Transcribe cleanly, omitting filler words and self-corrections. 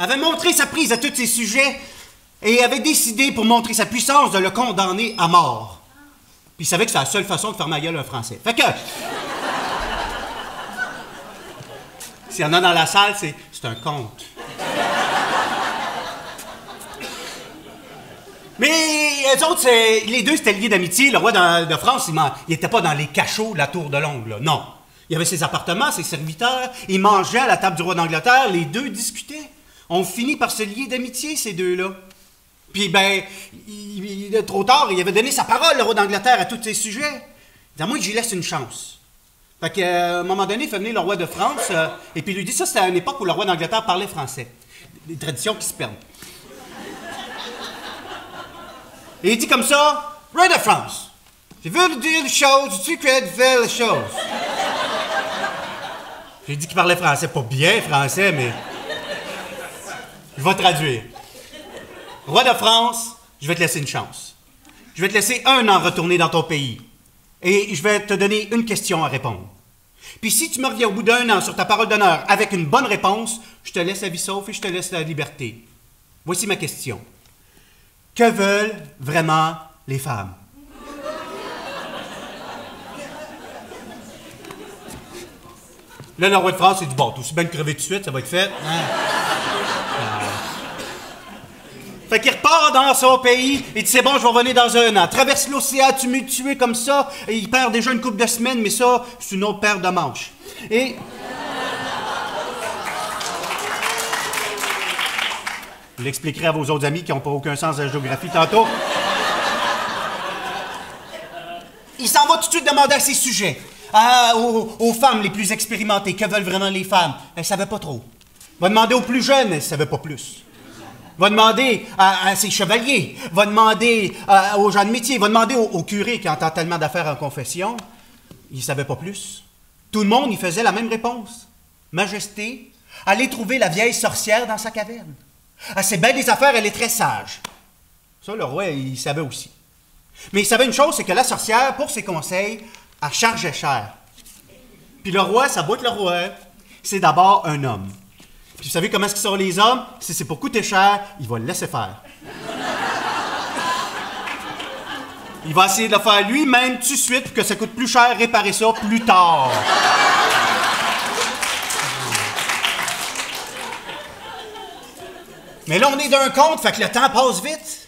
avait montré sa prise à tous ses sujets et avait décidé, pour montrer sa puissance, de le condamner à mort. Puis il savait que c'est la seule façon de faire ma gueule un Français. Fait que... S'il y en a dans la salle, c'est un conte. Mais eux autres, les deux, c'était liés d'amitié. Le roi de France, il n'était pas dans les cachots de la tour de Londres, là. Non. Il avait ses appartements, ses serviteurs. Il mangeait à la table du roi d'Angleterre. Les deux discutaient. On finit par se lier d'amitié, ces deux-là. Puis, ben, trop tard, il avait donné sa parole, le roi d'Angleterre, à tous ses sujets. À moi, j'y laisse une chance. Fait qu'à un moment donné, il fait venir le roi de France, et puis il lui dit, ça, c'était à une époque où le roi d'Angleterre parlait français. Des traditions qui se perdent. Et il dit comme ça, roi de France, je veux dire les choses, tu crées de faire les choses. J'ai dit qu'il parlait français, pas bien français, mais... Je vais traduire. Roi de France, je vais te laisser une chance. Je vais te laisser 1 an retourner dans ton pays. Et je vais te donner une question à répondre. Puis si tu me reviens au bout d'1 an sur ta parole d'honneur avec une bonne réponse, je te laisse la vie sauve et je te laisse la liberté. Voici ma question. Que veulent vraiment les femmes? Là, le roi de France, il dit, bon, tout aussi bien de crever tout de suite, ça va être fait. Fait qu'il repart dans son pays, il dit, c'est bon, je vais revenir dans 1 an. Traverse l'océan, tu m'es tué comme ça, et il perd déjà une couple de semaines, mais ça, c'est une autre paire de manches. Et... Vous l'expliquerez à vos autres amis qui n'ont pas aucun sens de la géographie tantôt. Il s'en va tout de suite demander à ses sujets, aux femmes les plus expérimentées, que veulent vraiment les femmes. Elles ne savaient pas trop. Va demander aux plus jeunes, elles ne savaient pas plus. Va demander à ses chevaliers, va demander aux gens de métier, va demander au curé qui entend tellement d'affaires en confession. Il ne savait pas plus. Tout le monde y faisait la même réponse. Majesté, allez trouver la vieille sorcière dans sa caverne. Ah, c'est bien des affaires, elle est très sage. Ça, le roi, il savait aussi. Mais il savait une chose, c'est que la sorcière, pour ses conseils, elle chargeait cher. Puis le roi, ça doit être le roi, c'est d'abord un homme. Puis vous savez comment est-ce qu'ils sont les hommes? Si c'est pour coûter cher, il va le laisser faire. Il va essayer de le faire lui-même tout de suite pour que ça coûte plus cher réparer ça plus tard. Mais là, on est d'un conte, fait que le temps passe vite.